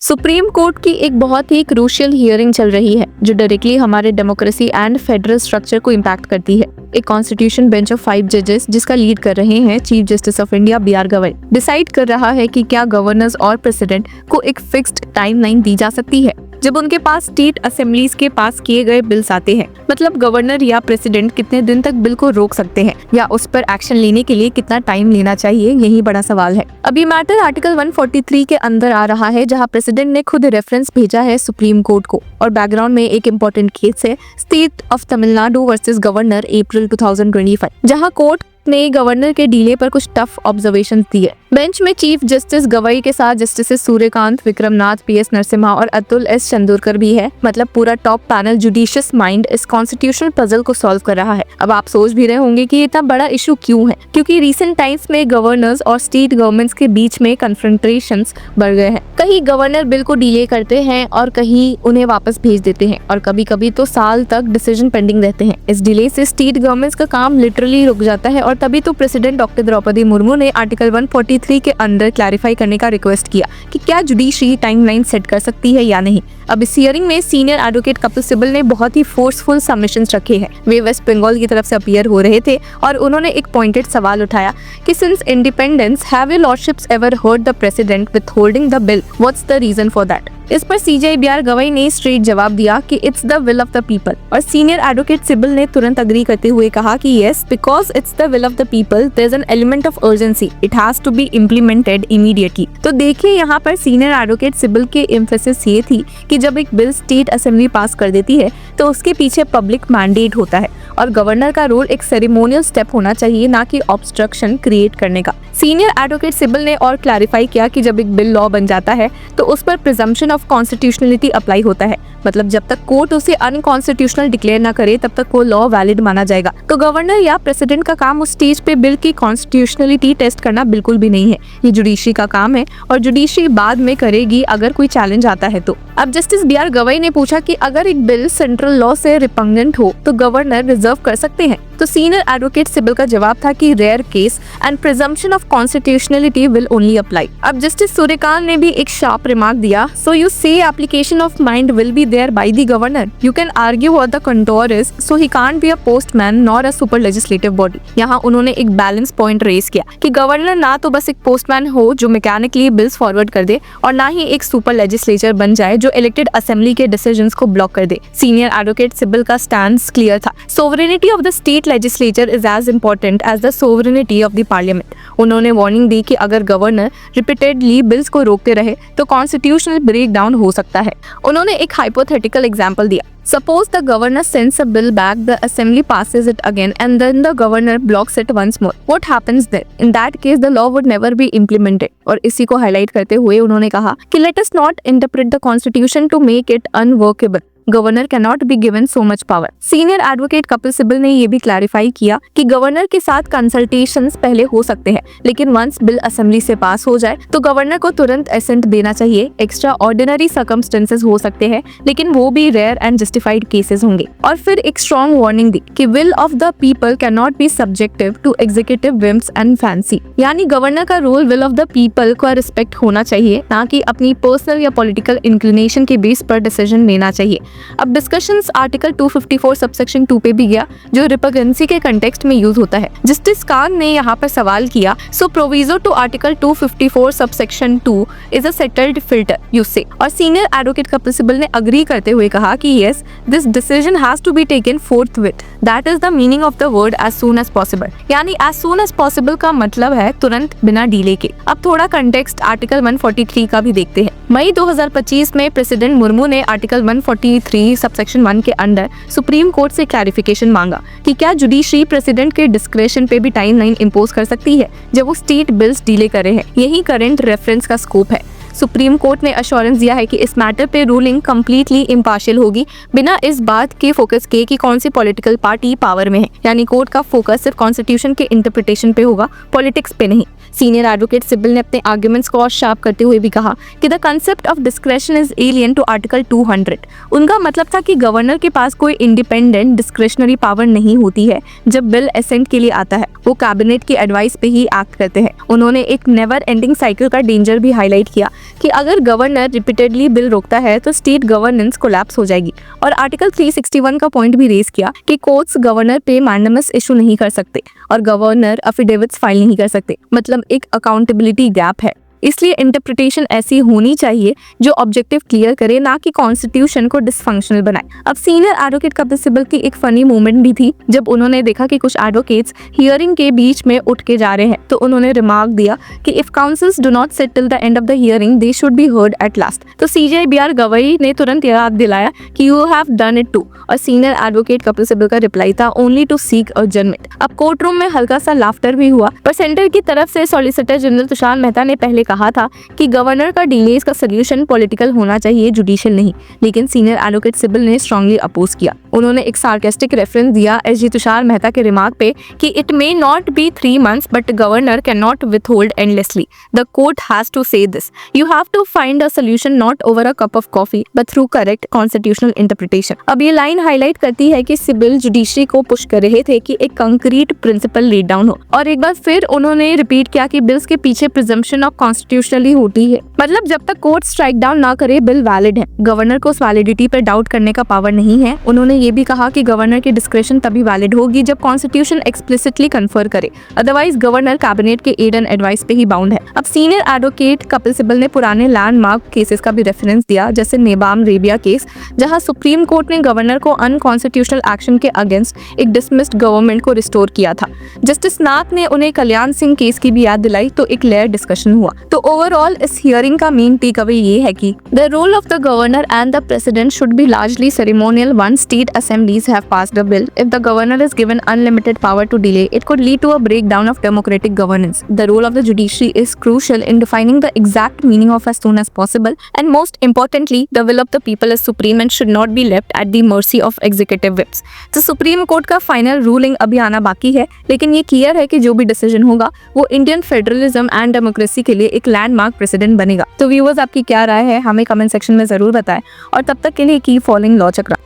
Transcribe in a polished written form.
Supreme court की एक बहुत ही क्रूशियल हियरिंग चल रही है जो डायरेक्टली हमारे डेमोक्रेसी एंड फेडरल स्ट्रक्चर को इम्पैक्ट करती है। एक कॉन्स्टिट्यूशन बेंच ऑफ 5 जजेस जिसका लीड कर रहे हैं chief justice of India B R. Gavai decide कर रहा है कि क्या गवर्नर्स और प्रेसिडेंट को एक फिक्स्ड टाइमलाइन दी जा सकती है जब उनके पास स्टेट असेंबलीज के पास किए गए बिल्स आते हैं। मतलब गवर्नर या प्रेसिडेंट कितने दिन तक बिल को रोक सकते हैं या उस पर एक्शन लेने के लिए कितना टाइम लेना चाहिए, यही बड़ा सवाल है। अभी मैटर आर्टिकल 143 के अंदर आ रहा है जहां प्रेसिडेंट ने खुद रेफरेंस भेजा है सुप्रीम कोर्ट को और बैकग्राउंड में एक इम्पोर्टेंट केस है state of Tamil Nadu versus governor April 2025 जहां कोर्ट ने गवर्नर के डीले पर कुछ टफ ऑब्जर्वेशंस दिए। बेंच में चीफ जस्टिस गवई के साथ जस्टिस सूर्यकांत, विक्रमनाथ, पी.एस. नरसिम्हा और अतुल एस. चंदोरकर भी है। मतलब पूरा टॉप पैनल जुडिशियस माइंड इस कॉन्स्टिट्यूशनल पजल को सॉल्व कर रहा है। अब आप सोच भी रहे होंगे कि इतना बड़ा इशू क्यों है, क्योंकि रिसेंट टाइम्स में गवर्नर्स और स्टेट गवर्नमेंट्स के बीच में कन्फ्रंटेशंस बढ़ गए हैं। कहीं गवर्नर बिल को डिले करते हैं और कहीं उन्हें वापस भेज देते हैं और कभी कभी तो साल तक डिसीजन पेंडिंग रहते हैं। इस डिले से स्टेट गवर्नमेंट्स का काम लिटरली रुक जाता है और तभी तो प्रेसिडेंट डॉक्टर द्रौपदी मुर्मू ने आर्टिकल 143 के अंदर क्लैरिफाई करने का रिक्वेस्ट किया कि क्या जुडिशरी टाइमलाइन सेट कर सकती है या नहीं। अब इस हियरिंग में सीनियर एडवोकेट कपिल सिब्बल ने बहुत ही फोर्सफुल सबमिशंस रखे हैं। वे वेस्ट बंगाल की तरफ से अपीयर हो रहे थे और उन्होंने एक पॉइंटेड सवाल उठाया कि since independence have your lordships ever heard the president withholding the bill, what's the reason for that. इस पर सीजे बी.आर. गवई ने स्ट्रेट जवाब दिया कि it's the will of the people और सीनियर एडवोकेट सिब्बल ने तुरंत अग्री करते हुए कहा कि yes, because it's the will of the people there is an element of urgency, it has to be implemented immediately. तो देखिए यहाँ पर सीनियर एडवोकेट सिब्बल के एम्फेसिस ये थी कि जब एक बिल स्टेट असेंबली पास कर देती है तो उसके पीछे पब्लिक मैंडेट होता है और गवर्नर का रोल एक सेरेमोनियल स्टेप होना चाहिए, ना कि ऑब्स्ट्रक्शन क्रिएट करने का। सीनियर एडवोकेट सिब्बल ने और क्लैरिफाई किया कि जब एक बिल लॉ बन जाता है तो उस पर प्रिजम्पशन ऑफ कॉन्स्टिट्यूशनलिटी अप्लाई होता है। मतलब जब तक कोर्ट उसे अनकॉन्स्टिट्यूशनल डिक्लेयर ना करे तब तक वो लॉ वैलिड माना जाएगा। तो गवर्नर या प्रेसिडेंट का काम उस स्टेज पे बिल की कॉन्स्टिट्यूशनलिटी टेस्ट करना बिल्कुल भी नहीं है। ये जुडिशरी का काम है और जुडिशरी बाद में करेगी अगर कोई चैलेंज आता है तो। अब जस्टिस बी.आर. गवई ने पूछा कि अगर एक बिल सेंट्रल लॉ से रिपग्नेंट हो तो गवर्नर रिजर्व कर सकते हैं। तो सीनियर एडवोकेट सिब्बल का जवाब था कि rare case and presumption of constitutionality will only apply. अब जस्टिस सूर्यकांत ने भी एक शार्प रिमार्क दिया, so you say application of mind will be there by the governor, you can argue what the contour is, so he can't be a postman nor a super legislative body. यहाँ उन्होंने एक balance point raise किया कि governor ना तो बस एक postman हो जो मैकेनिकली बिल्स फॉरवर्ड कर दे और ना ही एक सुपर लेजिस्लेचर बन जाए जो इलेक्टेड असेंबली के डिसीजंस को ब्लॉक कर दे। सीनियर एडवोकेट सिब्बल का स्टैंड क्लियर था, sovereignty of the state legislature is as important as the sovereignty of the parliament। उन्होंने वार्निंग दी कि अगर गवर्नर रिपीटेडली बिल्स को रोकते रहे तो कॉन्स्टिट्यूशनल ब्रेकडाउन हो सकता है। उन्होंने एक हाइपोथेटिकल एग्जांपल दिया, Suppose the governor sends a bill back, the assembly passes it again, and then the governor blocks it once more. What happens then? In that case, the law would never be implemented. और इसी को highlight करते हुए उन्होंने कहा कि let us not interpret the constitution to make it unworkable. Governor can not be given so much power. Senior advocate Kapil Sibal ने ये भी क्लैरिफाई किया कि गवर्नर के साथ कंसल्टेशंस पहले हो सकते हैं, लेकिन वंस बिल असेंबली से पास हो जाए तो गवर्नर को तुरंत एसेंट देना चाहिए। एक्स्ट्रा ऑर्डिनरी सर्कमस्टेंसेस हो सकते हैं, लेकिन वो भी रेयर एंड जस्टिफाइड केसेस होंगे। और फिर एक स्ट्रॉन्ग वार्निंग दी कि will of the people can not be subjective to executive whims and fancy. यानी गवर्नर का role will of the people का रिस्पेक्ट होना चाहिए, ना कि अपनी पर्सनल या पॉलिटिकल इंक्लिनेशन के बेस पर डिसीजन लेना चाहिए। अब डिस्कशंस आर्टिकल 254 सबसेक्शन 2 पे भी गया जो रिपगेंसी के कंटेक्स्ट में यूज होता है। जस्टिस कान ने यहाँ पर सवाल किया, so proviso to article 254 subsection 2 is a settled filter you say. और सीनियर एडवोकेट कपिल सिब्बल ने अग्री करते हुए कहा कि yes, this decision has to be taken forthwith, that is the meaning of the word as soon as possible. यानी as soon as possible का मतलब है तुरंत बिना डीले के। अब थोड़ा कंटेक्स्ट आर्टिकल 143 का भी देखते हैं। मई 2025 में प्रेसिडेंट मुर्मू ने आर्टिकल 143 सबसेक्शन 1 के अंडर सुप्रीम कोर्ट से क्लैरिफिकेशन मांगा कि क्या जुडिशरी प्रेसिडेंट के डिस्क्रेशन पे भी टाइमलाइन इंपोज कर सकती है जब वो स्टेट बिल्स डिले कर रहे हैं। यही करंट रेफरेंस का स्कोप है। सुप्रीम कोर्ट ने अश्योरेंस दिया है कि इस मैटर पे रूलिंग कम्प्लीटली इम्पार्शियल होगी, बिना इस बात के फोकस के कि कौन सी पॉलिटिकल पार्टी पावर में है। यानी कोर्ट का फोकस सिर्फ कॉन्स्टिट्यूशन के इंटरप्रिटेशन पे होगा, पॉलिटिक्स पे नहीं। सीनियर एडवोकेट सिब्बल ने अपने आर्गुमेंट्स को और शार्प करते हुए भी कहा कि the concept of discretion is alien to article 200। उनका मतलब था कि गवर्नर के पास कोई इंडिपेंडेंट डिस्क्रेशनरी पावर नहीं होती है। जब बिल असेंट के लिए आता है वो कैबिनेट की एडवाइस पे ही एक्ट करते हैं। उन्होंने एक नेवर एंडिंग साइकिल का डेंजर भी हाईलाइट किया कि अगर गवर्नर रिपीटेडली बिल रोकता है तो स्टेट गवर्नेंस कोलैप्स हो जाएगी, और आर्टिकल 361 का पॉइंट भी रेज किया कि कोर्ट्स गवर्नर पे मैंडेमस इशू नहीं कर सकते और गवर्नर अफिडेविट्स फाइल नहीं कर सकते। मतलब एक अकाउंटेबिलिटी गैप है। इसलिए इंटरप्रिटेशन ऐसी होनी चाहिए जो ऑब्जेक्टिव क्लियर करे, ना कि कॉन्स्टिट्यूशन को डिसफंक्शनल बनाए। अब सीनियर एडवोकेट कपिल सिब्बल की एक फनी मूवमेंट भी थी जब उन्होंने देखा कि कुछ एडवोकेट्स हियरिंग के बीच में उठ के जा रहे हैं, तो उन्होंने रिमार्क दिया कि if councils do not sit till the end of the hearing they should be heard at last. तो सीजे बीआर गवई ने तुरंत याद दिलाया कि you have done it too, और सीनियर एडवोकेट कपिल सिब्बल का रिप्लाई था ओनली टू सीक एडजर्नमेंट। अब कोर्ट रूम में हल्का सा लाफ्टर भी हुआ, पर सेंटर की तरफ से सॉलिसिटर जनरल तुषार मेहता ने पहले कहा था कि गवर्नर का डिलेज का सोल्यूशन पॉलिटिकल होना चाहिए, जुडिशियल नहीं। लेकिन सीनियर एडवोकेट सिब्बल ने स्ट्रांगली अपोज किया। उन्होंने एक सार्केस्टिक रेफरेंस दिया एसजी तुषार मेहता के रिमार्क पे कि it may not be 3 months but governor can not withhold endlessly. The court has to say this, you have to find a solution not over a cup of coffee but through correct constitutional interpretation. अब ये line highlight करती है कि Sibal judiciary को push कर रहे थे कि एक कंक्रीट प्रिंसिपल लेड डाउन हो, और एक बार फिर उन्होंने रिपीट किया कि बिल्स के पीछे प्रिजम्पशन ऑफ कॉन्स्टिट्यूशनली होती है। मतलब जब तक कोर्ट स्ट्राइक डाउन ना करे बिल वैलिड है। गवर्नर को उस वैलिडिटी पर डाउट करने का पावर नहीं है। उन्होंने ये भी कहा कि गवर्नर की डिस्क्रेशन तभी वैलिड होगी जब कॉन्स्टिट्यूशन एक्सप्लिसिटली कन्फर करे, अदरवाइज गवर्नर कैबिनेट के एड एंड एडवाइस पे ही बाउंड है। अब सीनियर एडवोकेट कपिल सिब्बल ने पुराने लैंडमार्क केसेस का भी रेफरेंस दिया, जैसे नेबाम रेबिया केस, जहां सुप्रीम कोर्ट ने गवर्नर को अनकॉन्स्टिट्यूशनल एक्शन के अगेंस्ट एक डिसमिस्ड गवर्नमेंट को रिस्टोर किया था। जस्टिस नाथ ने उन्हें कल्याण सिंह केस की भी याद दिलाई, तो एक लेयर डिस्कशन हुआ। तो ओवरऑल इस हियरिंग का मेन टेक अवे ये है कि the role of the governor and the president should be largely ceremonial once state assemblies have passed a bill. If the governor is given unlimited power to delay, it could lead to a breakdown of democratic governance. The role of the judiciary is crucial in defining the exact meaning of as soon as possible, and most importantly, the will of the people is supreme and should not be left at the mercy of executive whips. तो supreme court का final ruling अभी आना बाकी है, लेकिन ये clear है कि जो भी डिसीजन होगा वो इंडियन फेडरलिज्म एंड डेमोक्रेसी के लिए एक लैंडमार्क प्रेसिडेंट बनेगा। तो व्यूअर्स, आपकी क्या राय है हमें कमेंट सेक्शन में जरूर बताएं, और तब तक के लिए कीप फॉलोइंग लॉ चक्रा।